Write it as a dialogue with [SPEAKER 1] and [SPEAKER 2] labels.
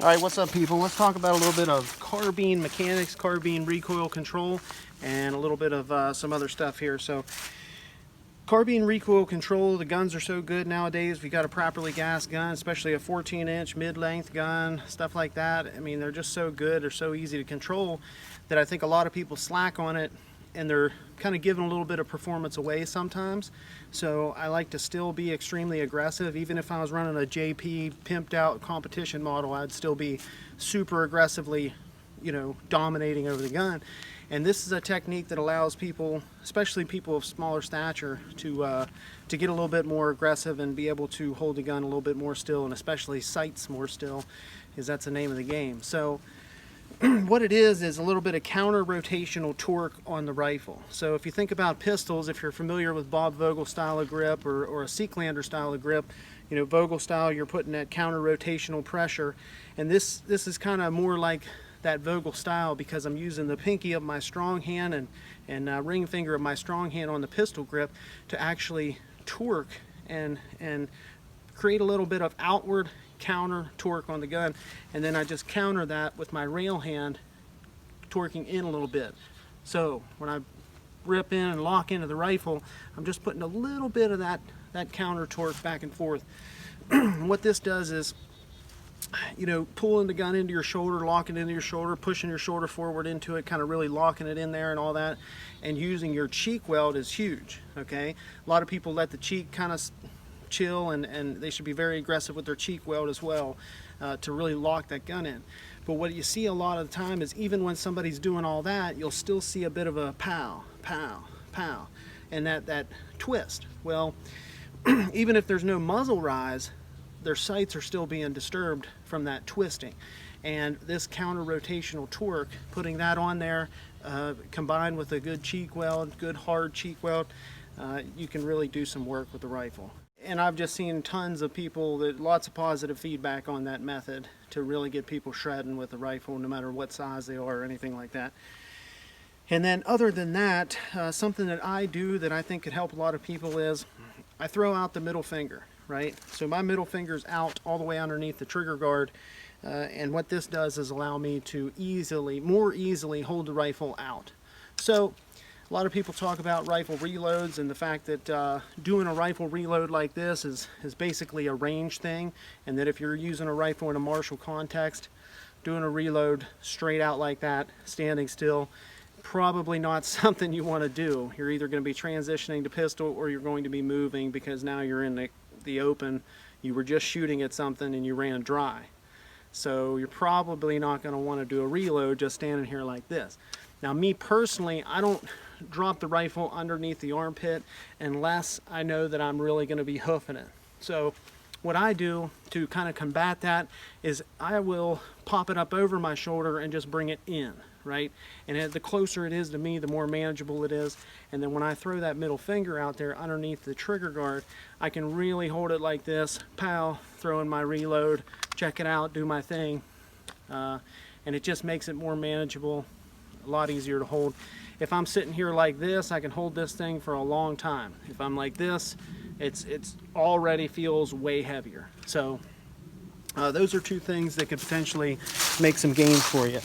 [SPEAKER 1] All right, what's up, people? Let's talk about a little bit of carbine mechanics, carbine recoil control, and a little bit of some other stuff here. So, carbine recoil control, the guns are so good nowadays. If you got a properly gassed gun, especially a 14-inch mid-length gun, stuff like that, I mean, they're just so good, they're so easy to control that I think a lot of people slack on it, and they're kind of giving a little bit of performance away sometimes. So I like to still be extremely aggressive. Even if I was running a JP pimped out competition model, I'd still be super aggressively, you know, dominating over the gun. And this is a technique that allows people, especially people of smaller stature, to get a little bit more aggressive and be able to hold the gun a little bit more still, and especially sights more still, because that's the name of the game. So what it is a little bit of counter rotational torque on the rifle. So if you think about pistols, if you're familiar with Bob Vogel style of grip or a Seeklander style of grip, you know, Vogel style, you're putting that counter rotational pressure, and this is kind of more like that Vogel style, because I'm using the pinky of my strong hand and ring finger of my strong hand on the pistol grip to actually torque and create a little bit of outward counter torque on the gun, and then I just counter that with my rail hand torquing in a little bit. So when I rip in and lock into the rifle, I'm just putting a little bit of that counter torque back and forth. What this does is, you know, pulling the gun into your shoulder, locking it into your shoulder, pushing your shoulder forward into it, kind of really locking it in there and all that, and using your cheek weld is huge. Okay, a lot of people let the cheek kind of chill, and they should be very aggressive with their cheek weld as well, to really lock that gun in. But what you see a lot of the time is, even when somebody's doing all that, you'll still see a bit of a pow, pow, pow, and that twist. Well, even if there's no muzzle rise, their sights are still being disturbed from that twisting. And this counter rotational torque, putting that on there, combined with a good cheek weld, good hard cheek weld, you can really do some work with the rifle. And I've just seen tons of people, lots of positive feedback on that method to really get people shredding with the rifle, no matter what size they are or anything like that. And then other than that, something that I do that I think could help a lot of people is I throw out the middle finger, right? So my middle finger's out all the way underneath the trigger guard, and what this does is allow me to more easily hold the rifle out. So a lot of people talk about rifle reloads and the fact that doing a rifle reload like this is basically a range thing, and that if you're using a rifle in a martial context, doing a reload straight out like that, standing still, probably not something you want to do. You're either going to be transitioning to pistol, or you're going to be moving, because now you're in the open. You were just shooting at something and you ran dry. So you're probably not going to want to do a reload just standing here like this. Now, me personally, I don't drop the rifle underneath the armpit unless I know that I'm really going to be hoofing it. So what I do to kind of combat that is I will pop it up over my shoulder and just bring it in, right? And the closer it is to me, the more manageable it is. And then when I throw that middle finger out there underneath the trigger guard, I can really hold it like this, pow, throw in my reload, check it out, do my thing. And it just makes it more manageable, a lot easier to hold. If I'm sitting here like this, I can hold this thing for a long time. If I'm like this, it's already feels way heavier. So those are two things that could potentially make some gains for you.